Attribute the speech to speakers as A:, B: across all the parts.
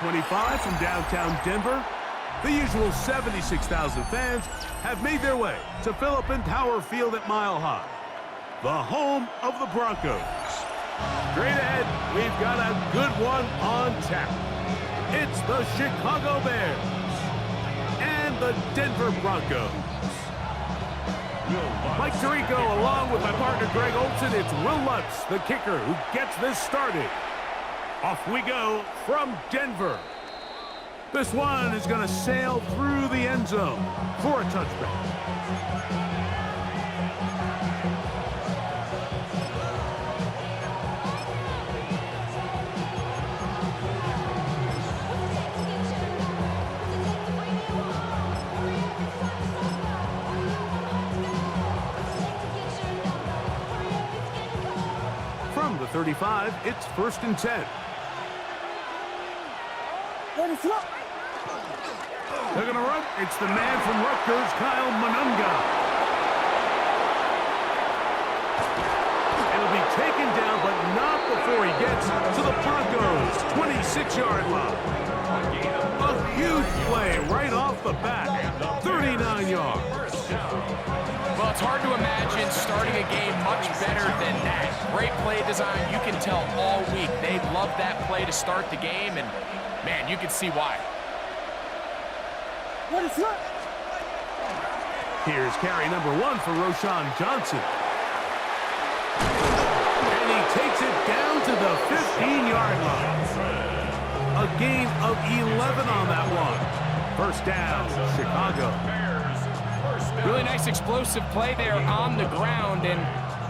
A: 25 from downtown Denver, the usual 76,000 fans have made their way to Philip Tower Field at Mile High, the home of the Broncos. Straight ahead, we've got a good one on tap. It's the Chicago Bears and the Denver Broncos. Mike Tirico along with my partner Greg Olson. It's Will Lutz, the kicker, who gets this started. Off we go from Denver. This one is going to sail through the end zone for a touchback. From the 35, it's 1st and 10. They're going to run. It's the man from Rutgers, Kyle Monunga. It'll be taken down, but not before he gets to the Broncos' 26-yard line. A huge play right off the bat, 39 yards.
B: Well, it's hard to imagine starting a game much better than that. Great play design. You can tell all week they love that play to start the game, and, man, you can see why.
A: Here's carry number 1 for Roschon Johnson. And he takes it down to the 15-yard line. A gain of 11 on that one. 1st down, Chicago.
B: Really nice explosive play there on the ground, and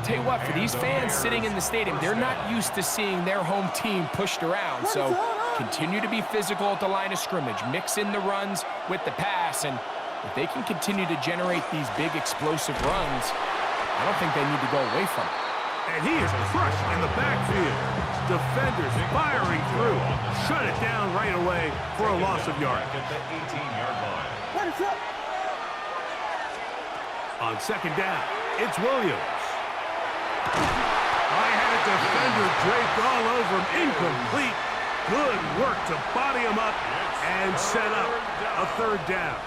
B: tell you what, for these fans sitting in the stadium, they're not used to seeing their home team pushed around, so continue to be physical at the line of scrimmage, mix in the runs with the pass, and if they can continue to generate these big explosive runs, I don't think they need to go away from it.
A: And he is crushed in the backfield. Defenders firing through. Shut it down right away for a loss of yardage. On 2nd down, it's Williams. I had a defender draped all over him. Incomplete. Good work to body him up and set up a 3rd down.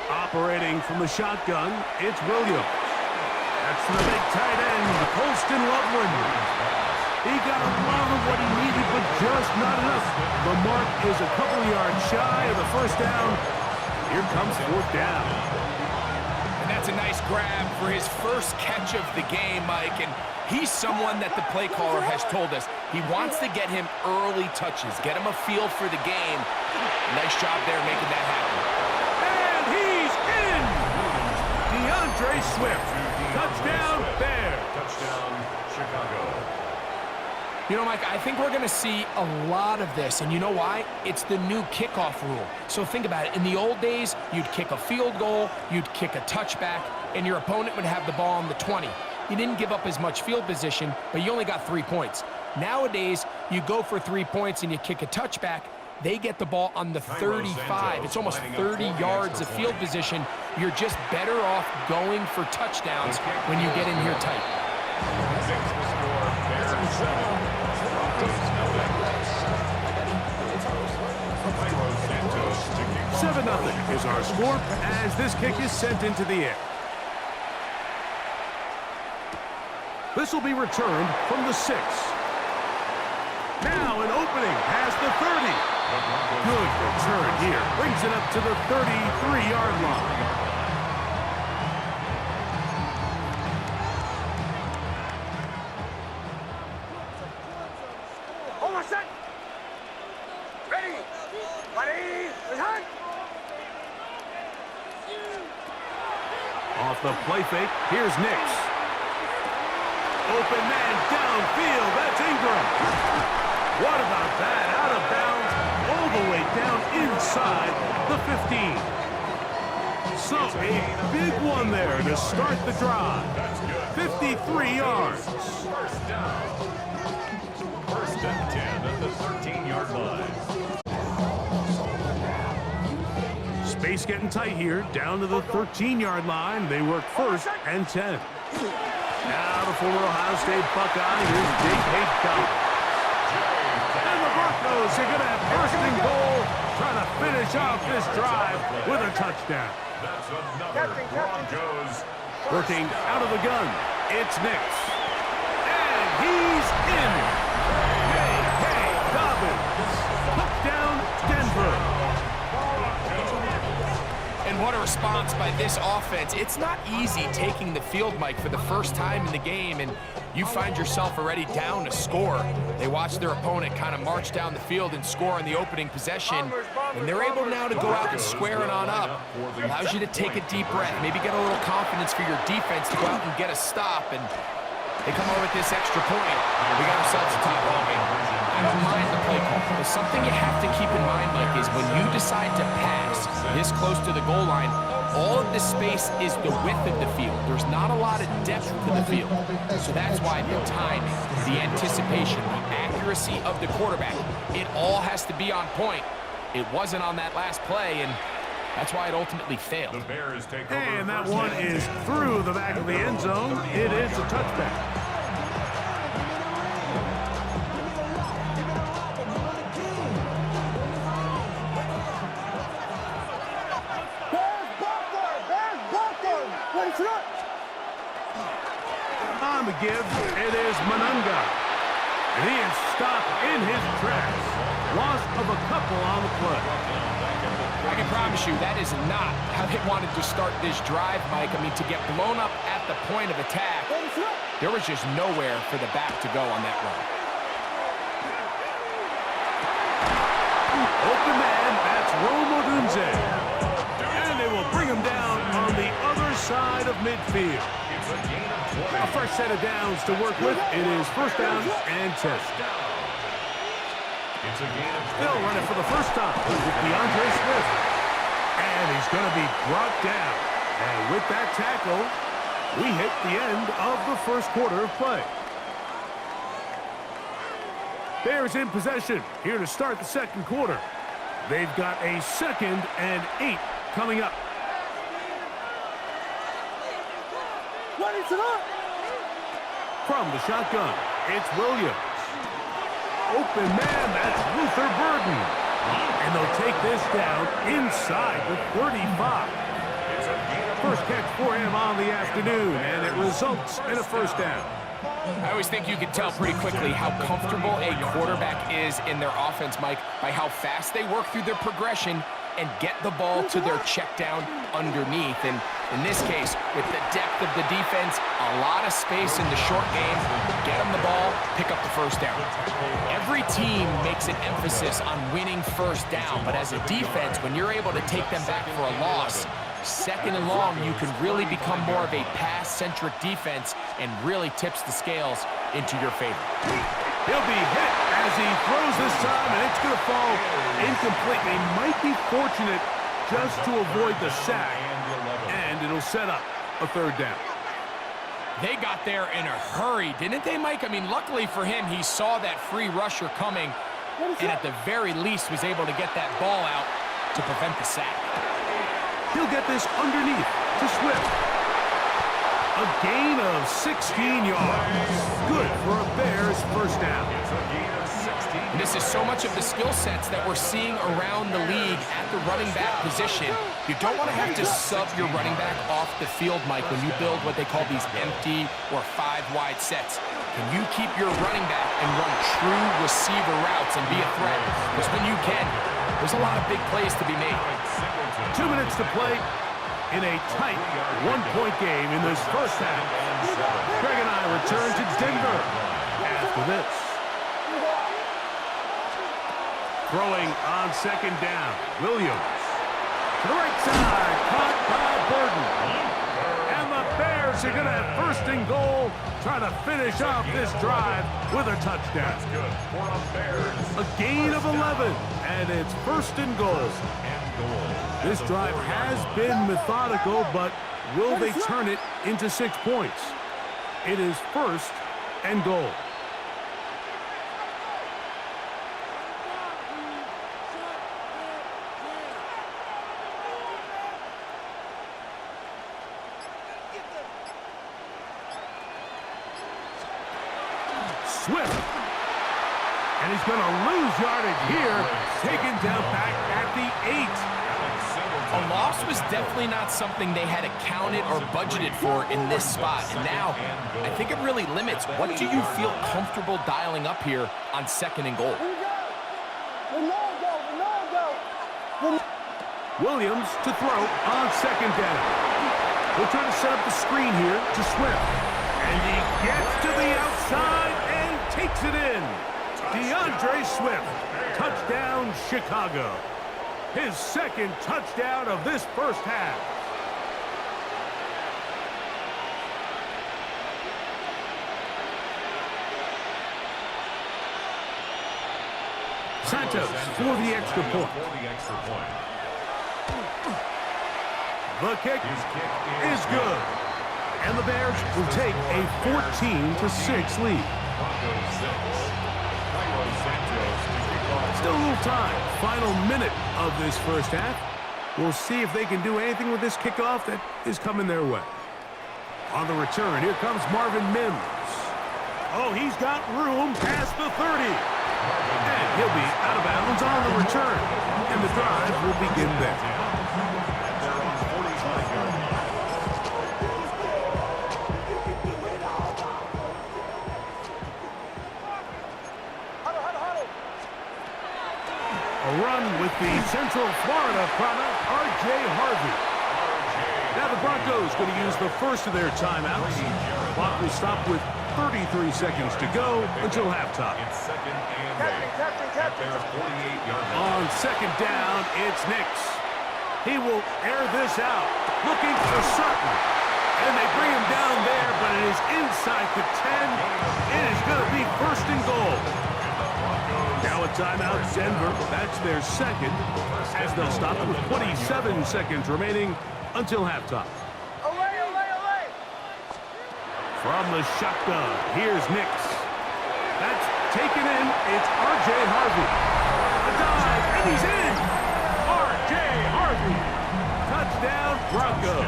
A: Operating from the shotgun, it's Williams. That's the big tight end, Colston Loveland. He got a lot of what he needed, but just not enough. The mark is a couple of yards shy of the 1st down. Here comes 4th down.
B: And that's a nice grab for his first catch of the game, Mike. And he's someone that the play caller has told us he wants to get him early touches, get him a feel for the game. Nice job there making that happen.
A: And he's in! DeAndre Swift. Touchdown, Bears.
C: Touchdown, Chicago.
B: You know, Mike, I think we're going to see a lot of this, and you know why? It's the new kickoff rule. So think about it. In the old days, you'd kick a field goal, you'd kick a touchback, and your opponent would have the ball on the 20. You didn't give up as much field position, but you only got 3 points. Nowadays, you go for 3 points and you kick a touchback, they get the ball on the 35. It's almost 30 yards of field position. You're just better off going for touchdowns when you get in here tight.
A: 7-0 is our score as this kick is sent into the air. This will be returned from the 6. Now an opening past the 30. Good return here. Brings it up to the 33-yard line. Off the play fake, here's Nix. Open man downfield, that's Ingram. What about that? Out of bounds, all the way down inside the 15. So a big one there to start the drive. 53 yards.
C: First down. 1st and 10 at the 13-yard line.
A: Space getting tight here, down to the 13-yard line. They work 1st and 10. Now the former Ohio State Buckeye is J.K. Dobbins. And the Broncos are going to have first and goal, trying to finish off this drive with a touchdown.
C: That's another Broncos.
A: Working out of the gun, it's Nix. And he's in. J.K. Dobbins. Touchdown, Denver.
B: And what a response by this offense. It's not easy taking the field, Mike, for the first time in the game, and you find yourself already down to score. They watch their opponent kind of march down the field and score on the opening possession, and they're able now to go out and square it on up. Allows you to take a deep breath, maybe get a little confidence for your defense to go out and get a stop, and they come over with this extra point. We got ourselves a tie ball game. I don't mind the play call, but something you have to keep in mind, Mike, is when you decide to pass this close to the goal line, all of the space is the width of the field. There's not a lot of depth to the field. So that's why the timing, the anticipation, the accuracy of the quarterback, it all has to be on point. It wasn't on that last play, and that's why it ultimately failed.
C: The Bears take over.
A: And that one is through the back of the end zone. It is a touchback. On the give, it is Manunga. And he is stopped in his tracks. Loss of a couple on the play.
B: I can promise you that is not how they wanted to start this drive, Mike. I mean, to get blown up at the point of attack, there was just nowhere for the back to go on that run.
A: Open man, that's Rome Odunze. And they will bring him down on the other side of midfield.
C: It's a gain of 20.
A: A fresh set of downs to work with. It is first down and 10.
C: It's a gain of 20.
A: Still running for the first time with DeAndre Swift. And he's going to be brought down. And with that tackle, we hit the end of the first quarter of play. Bears in possession here to start the second quarter. They've got a 2nd and 8 coming up. From the shotgun, it's Williams. Open man, that's Luther Burden. And they'll take this down inside the 35. First catch for him on the afternoon, and it results in a first down.
B: I always think you can tell pretty quickly how comfortable a quarterback is in their offense, Mike, by how fast they work through their progression and get the ball to their check down underneath. And in this case, with the depth of the defense, a lot of space in the short game, get them the ball, pick up the first down. Every team makes an emphasis on winning first down, but as a defense, when you're able to take them back for a loss, 2nd and long, you can really become more of a pass-centric defense and really tips the scales into your favor.
A: He'll be hit as he throws this time, and it's going to fall incomplete. They might be fortunate just to avoid the sack, and it'll set up a third down.
B: They got there in a hurry, didn't they, Mike? I mean, luckily for him, he saw that free rusher coming, and at the very least was able to get that ball out to prevent the sack.
A: He'll get this underneath to Swift. A gain of 16 yards. Good for a Bears first down.
B: And this is so much of the skill sets that we're seeing around the league at the running back position. You don't want to have to sub your running back off the field, Mike, when you build what they call these empty or 5-wide sets. Can you keep your running back and run true receiver routes and be a threat? Because when you can, there's a lot of big plays to be made.
A: 2 minutes to play in a tight one-point game in this first half. Greg and I return to Denver after this. Throwing on 2nd down, Williams. To the right side, caught by Burden. And the Bears are going to have first and goal, trying to finish off this drive with a touchdown. A gain of 11, and it's first and goal. This drive has been methodical, but will they turn it into 6 points? It is first and goal. Swift. And he's going to lose yardage here, taken down back at the 8.
B: A loss was definitely not something they had accounted or budgeted for in this spot. And now, I think it really limits. What do you feel comfortable dialing up here on 2nd and goal?
A: Williams to throw on 2nd down. We'll try to set up the screen here to Swift. And he gets to the outside and takes it in. DeAndre Swift, touchdown Chicago. His 2nd touchdown of this first half. Santos for the extra point. The kick is good. And the Bears will take a 14-6 lead. Still a little time. Final minute of this first half. We'll see if they can do anything with this kickoff that is coming their way. On the return, here comes Marvin Mims. Oh, he's got room past the 30. And he'll be out of bounds on the return. And the drive will begin there. A run with the Central Florida product, R.J. Harvey. Now the Broncos going to use the first of their timeouts. Clock will stop with 33 seconds to go until halftime. On 2nd down, it's Nix. He will air this out, looking for certain. And they bring him down there, but it is inside the 10. It is going to be 1st and goal. Now a timeout, Denver. That's their 2nd, as they'll stop with 27 seconds remaining until halftime. From the shotgun, here's Nix. That's taken in. It's R.J. Harvey. A dive, and he's in. R.J. Harvey. Touchdown, Broncos.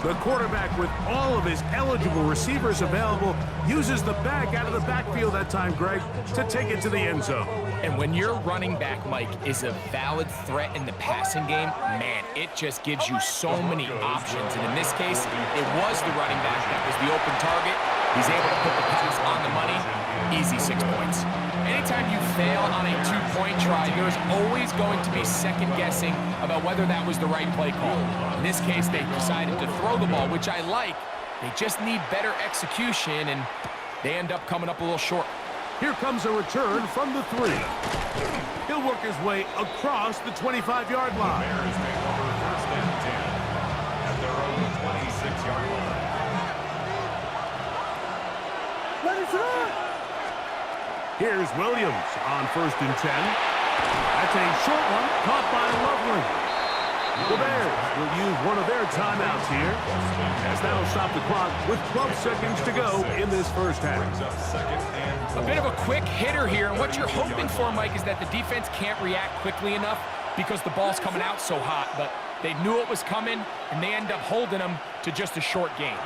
A: The quarterback, with all of his eligible receivers available, uses the back out of the backfield that time, Greg, to take it to the end zone.
B: And when your running back, Mike, is a valid threat in the passing game, man, it just gives you so many options. And in this case, it was the running back that was the open target. He's able to put the pass on the money. Easy 6 points. Anytime you fail on a 2-point try, there's always going to be second guessing about whether that was the right play call. In this case, they decided to throw the ball, which I like. They just need better execution, and they end up coming up a little short.
A: Here comes a return from the 3. He'll work his way across the 25-yard line.
C: Bears take over 1st and 10 at their own 26-yard line.
A: Here's Williams on 1st and 10. That's a short one, caught by Loveland. The Bears will use one of their timeouts here, as that'll stop the clock with 12 seconds to go in this first half.
B: A bit of a quick hitter here, and what you're hoping for, Mike, is that the defense can't react quickly enough because the ball's coming out so hot, but they knew it was coming, and they end up holding them to just a short gain.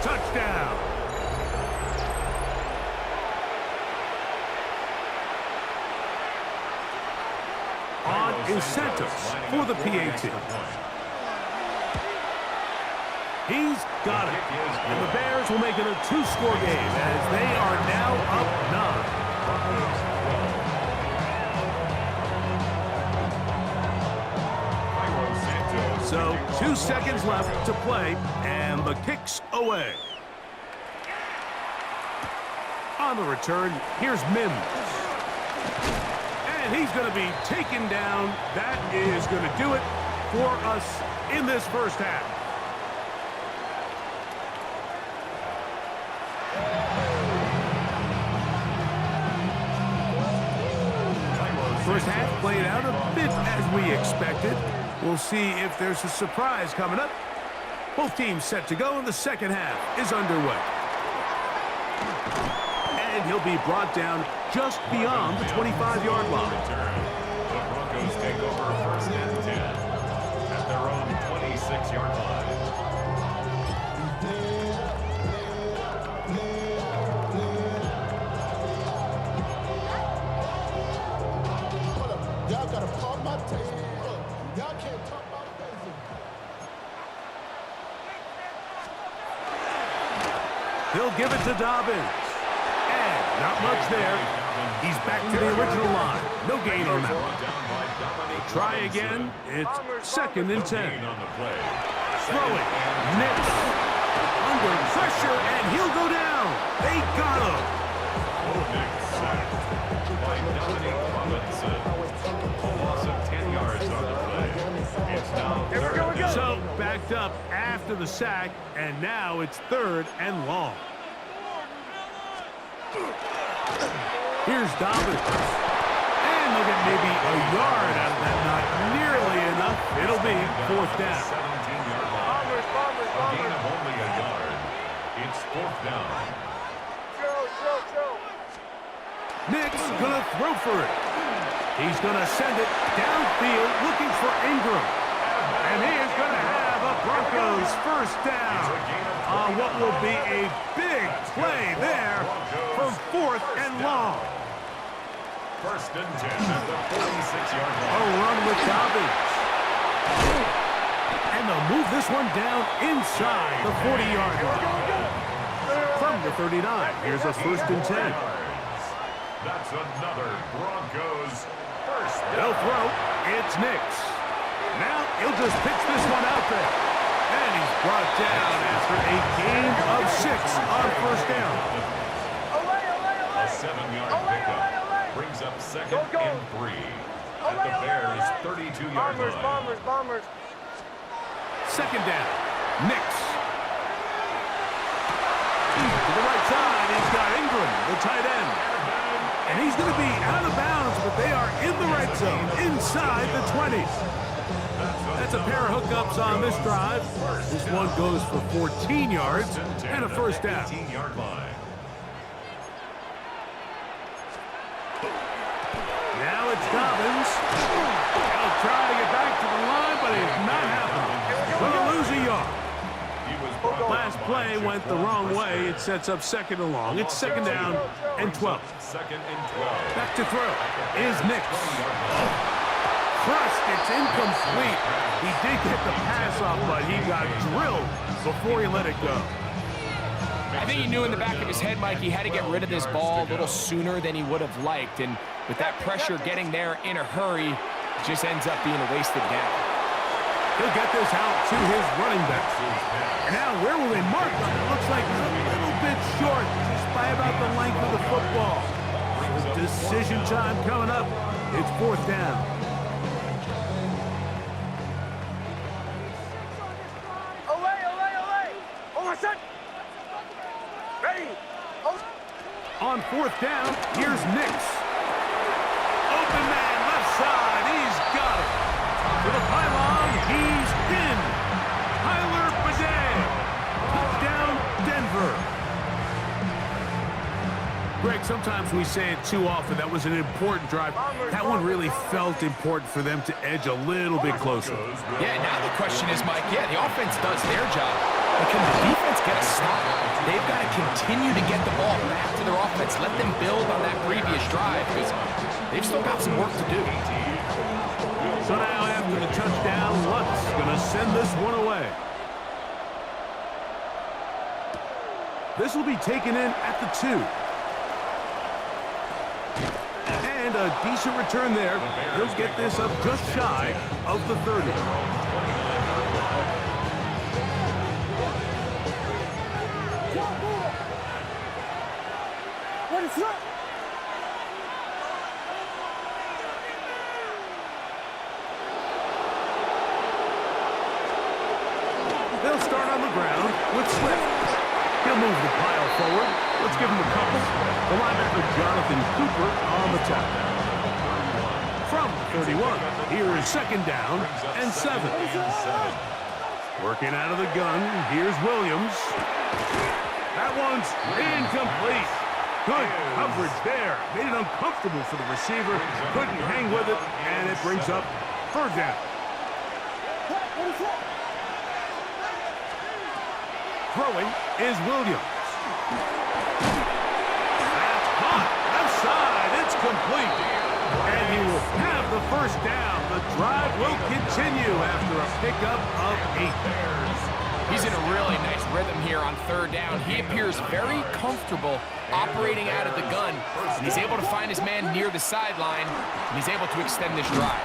A: Touchdown. On is Santos for the PAT. He's got it. And the Bears will make it a 2-score game as they are now up 9. So 2 seconds left to play, and the kick's away. On the return, here's Mims. And he's going to be taken down. That is going to do it for us in this first half. First half played out a bit as we expected. We'll see if there's a surprise coming up Both teams set to go, and the second half is underway. And he'll be brought down just beyond the 25-yard line.
C: The Broncos take over first and 10 at their own 26-yard line.
D: Y'all gotta pump my taste. Y'all can't talk about crazy.
A: He'll give it to Dobbins. And not much there. He's back to the original line. No gain on that one. Try again. It's second and 10. Throwing. Nix. Under pressure, and he'll go down. They got him.
C: By Dominic Robinson. A loss of 10 yards on the play. It's now third down.
A: So backed up after the sack, and now it's third and long. Here's Dobbins. And they'll get maybe a yard out of that. Not nearly enough. It'll be fourth down.
C: 17-yard line. A gain of only a yard. It's fourth down.
A: Nick's gonna throw for it. He's gonna send it downfield looking for Ingram. And he is gonna have a Broncos first down on what will be a big play there for fourth and long.
C: First and 10 at the 46-yard
A: A
C: line.
A: run with Dobbins. And they'll move this one down inside the 40-yard line. From the 39, here's a first and 10.
C: That's another Broncos first down.
A: They'll throw. It's Nix. Now he'll just pitch this one out there. And he's brought down after a gain of 6 on first down.
C: A 7-yard pickup brings up second and 3 at the Bears' 32-yard line.
A: Second down. Nix. To the right side, he's got Ingram, the tight end. And he's going to be out of bounds, but they are in the red zone, inside the 20. That's a pair of hookups on this drive. This one goes for 14 yards and a first down.
C: 18-yard line.
A: Now it's Dobbins. He'll try to get back to the line, but it's not happening. Going to lose a yard. Last play went the wrong way. It sets up second and long. It's second down and 12.
C: Second and 12.
A: Back to throw is Nix. Crushed. It's incomplete. He did get the pass off, but he got drilled before he let it go.
B: I think he knew in the back of his head, Mike, he had to get rid of this ball a little sooner than he would have liked. And with that pressure getting there in a hurry, it just ends up being a wasted down.
A: He'll get this out to his running back. And now where will they mark him? It looks like he's a little bit short, just by about the length of the football. So decision time coming up. It's fourth down. On fourth down, here's Nix. Open man, left side, he's got it. To the pylon, he's in. Tyler Bidet. Touchdown, Denver. Greg, sometimes we say it too often. That was an important drive. That one really felt important for them to edge a little bit closer.
B: Yeah, now the question is, Mike, yeah, the offense does their job. But can the defense get a stop? They've got to continue to get the ball back to their offense. Let them build on that previous drive because they've still got some work to do.
A: So now after the touchdown, Lutz going to send this one away. This will be taken in at the 2. And a decent return there. He'll get this up just shy of the 30.
D: What is up?
A: They'll start on the ground with Swift. He'll move the pile forward. Let's give him a couple. The linebacker Jonathan Cooper on the tackle. From 31, here is second down and 7. Working out of the gun, here's Williams. That one's incomplete. Good coverage there. Made it uncomfortable for the receiver. Couldn't hang with it, and it brings up third down. Throwing is Williams. That's caught. Left side. It's complete. And he will have the first down. The drive will continue after a pickup of 8.
B: He's in a really nice rhythm here on third down. He appears very comfortable operating out of the gun, and he's able to find his man near the sideline, and he's able to extend this drive.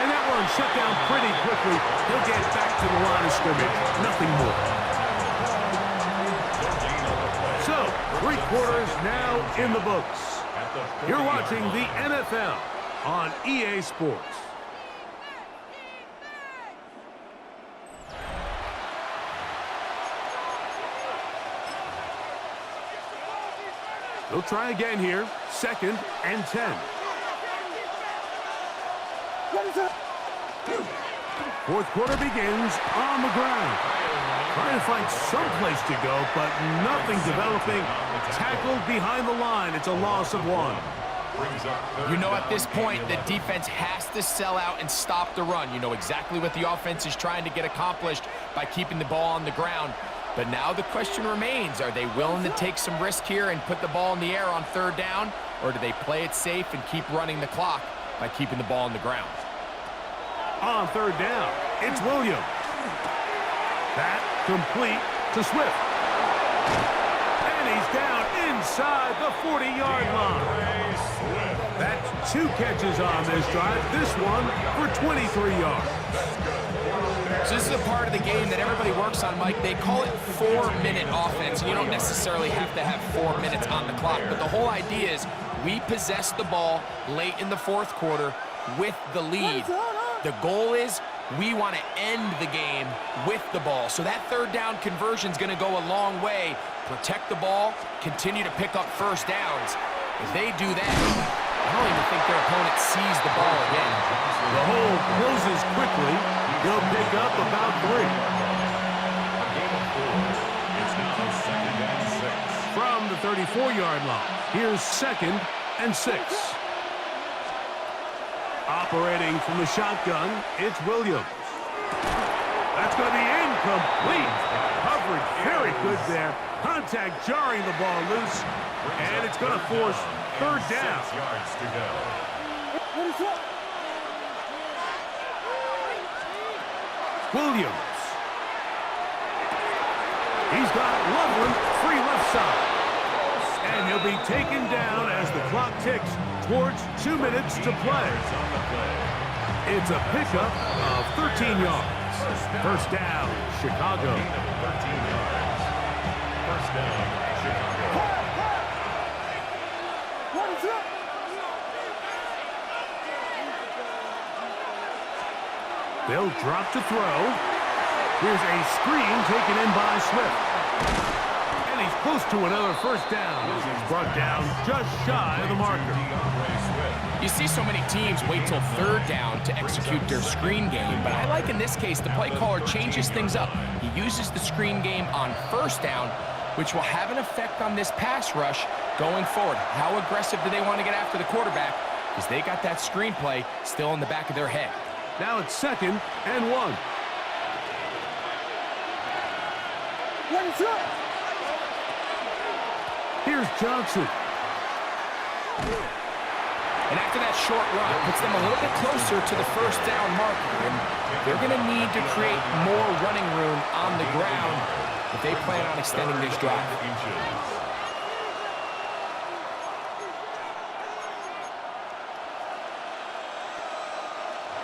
A: And that one shut down pretty quickly. He'll get back to the line of scrimmage. Nothing more. So, 3 quarters now in the books. You're watching the NFL on EA Sports. They'll try again here. 2nd and 10. Fourth quarter begins on the ground. Trying to find some place to go, but nothing developing. Tackled behind the line. It's a loss of 1.
B: You know, at this point, the defense has to sell out and stop the run. You know exactly what the offense is trying to get accomplished by keeping the ball on the ground. But now the question remains, are they willing to take some risk here and put the ball in the air on third down, or do they play it safe and keep running the clock by keeping the ball on the ground?
A: On third down, it's Williams. That complete to Swift. And he's down inside the 40-yard line. That's 2 catches on this drive. This one for 23 yards.
B: So this is a part of the game that everybody works on, Mike. They call it 4-minute offense, and you don't necessarily have to have 4 minutes on the clock. But the whole idea is we possess the ball late in the fourth quarter with the lead. The goal is we want to end the game with the ball. So that third down conversion is going to go a long way. Protect the ball, continue to pick up first downs. If they do that, I don't even think their opponent sees the ball again.
A: The hole closes quickly. He'll pick up about 3. From the 34-yard line, here's 2nd and 6. Operating from the shotgun, it's Williams. That's going to be incomplete. Coverage very good there. Contact jarring the ball loose, and it's going to force third down.
C: 6 yards to go.
A: Williams. He's got Loveland free left side. And he'll be taken down as the clock ticks towards 2 minutes to play. It's a pickup of 13 yards. First down, Chicago.
C: 13 yards. First down, Chicago.
A: They'll drop to throw. Here's a screen taken in by Swift. And he's close to another first down as he's brought down just shy of the marker.
B: You see so many teams wait till third down to execute their screen game, but I like in this case the play caller changes things up. He uses the screen game on first down, which will have an effect on this pass rush going forward. How aggressive do they want to get after the quarterback? Because they got that screen play still in the back of their head.
A: Now it's 2nd and 1. Here's Johnson.
B: And after that short run, puts them a little bit closer to the first down marker. And they're going to need to create more running room on the ground if they plan on extending this drive.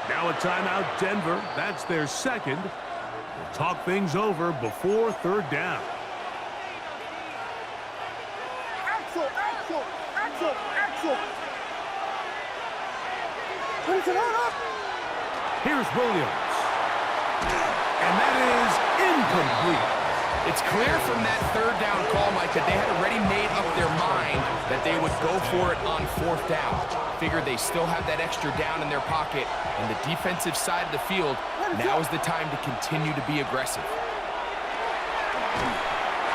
A: Now a timeout, Denver. That's their 2nd. We'll talk things over before third down.
D: Axel, Axel, Axel, Axel.
A: Here's Williams. And that is incomplete.
B: It's clear from that third down call, Mike, that they had already made up their mind that they would go for it on fourth down. Figured they still have that extra down in their pocket, and the defensive side of the field, now is the time to continue to be aggressive.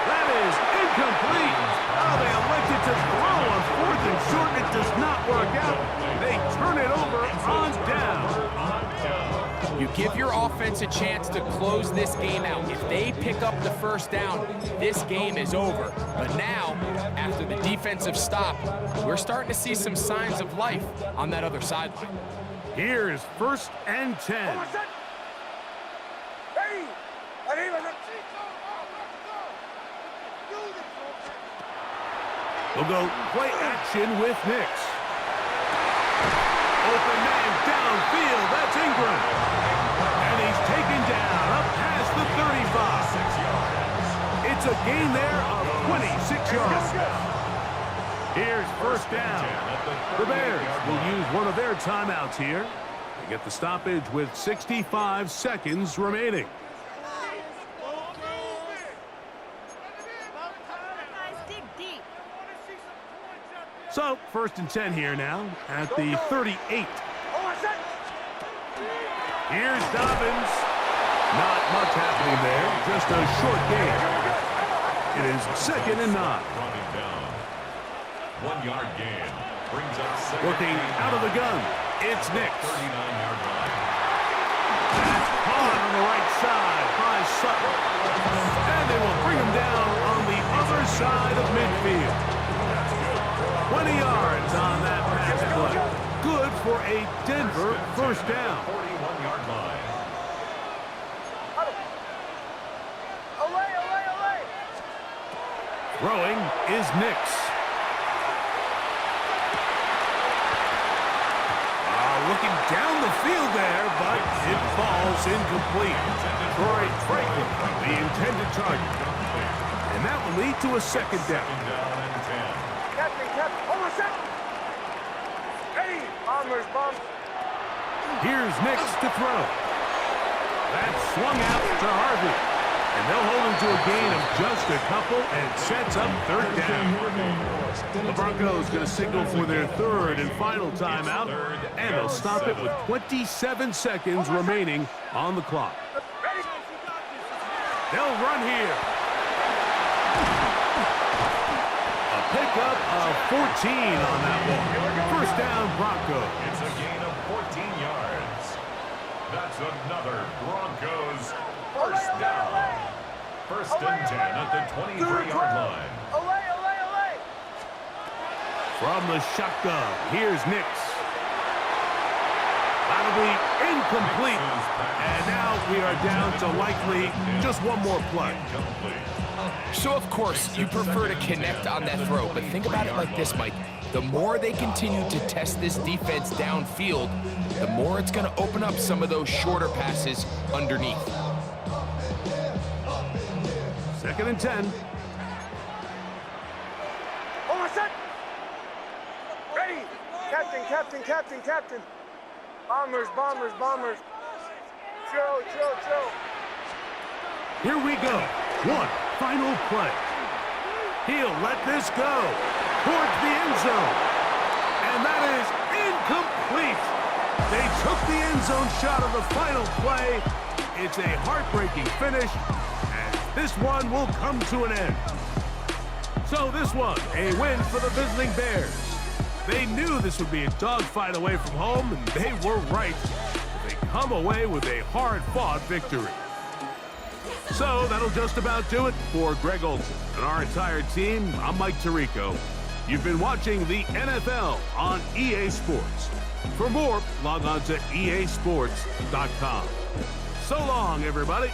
A: That is incomplete. Oh, they elected to throw on fourth and short. It does not work out. They turn it over on down.
B: You give your offense a chance to close this game out. If they pick up the first down, this game is over. But now, after the defensive stop, we're starting to see some signs of life on that other sideline.
A: Here's 1st and 10. We'll go play action with Nix. Open man downfield. That's Ingram. And he's taken down up past the 35. It's a gain there of 26 yards. Here's 1st down. The Bears will use one of their timeouts here. They get the stoppage with 65 seconds remaining. So, 1st and 10 here now at the 38. Here's Dobbins. Not much happening there. Just a short gain. It is 2nd and 9.
C: 1 yard gain. Brings up 2nd.
A: Looking out of the gun. It's Nix.
C: 39-yard line.
A: That's caught on the right side by Sutton. And they will bring him down on the other side of midfield. 20 yards on that pass play. Good for a Denver 1st down.
C: 41-yard line.
A: Throwing is Nix. Looking down the field there, but it falls incomplete. Troy Franklin, the intended target. And that will lead to a 2nd down. Here's Nix to throw. That's swung out to Harvey. And they'll hold him to a gain of just a couple and sets up 3rd down. The Broncos going to signal for their 3rd and final timeout. And they'll stop it with 27 seconds remaining on the clock. They'll run here. A pickup of 14 on that one. 1st down, Broncos.
C: It's a gain of 14 yards. That's another Broncos 1st down. 1st and 10 at the 23-yard line.
A: From the shotgun, here's Nix. That'll be incomplete. And now we are down to likely just one more play.
B: So, of course, you prefer to connect on that throw, but think about it like this, Mike. The more they continue to test this defense downfield, the more it's going to open up some of those shorter passes underneath.
A: 2nd and 10.
E: Ready! Captain. Bombers. Chill.
A: Here we go. One final play. He'll let this go towards the end zone. And that is incomplete. They took the end zone shot of the final play. It's a heartbreaking finish, and this one will come to an end. So this one, a win for the visiting Bears. They knew this would be a dogfight away from home, and they were right. They come away with a hard-fought victory. So that'll just about do it for Greg Olson and our entire team. I'm Mike Tirico. You've been watching the NFL on EA Sports. For more, log on to easports.com. So long, everybody.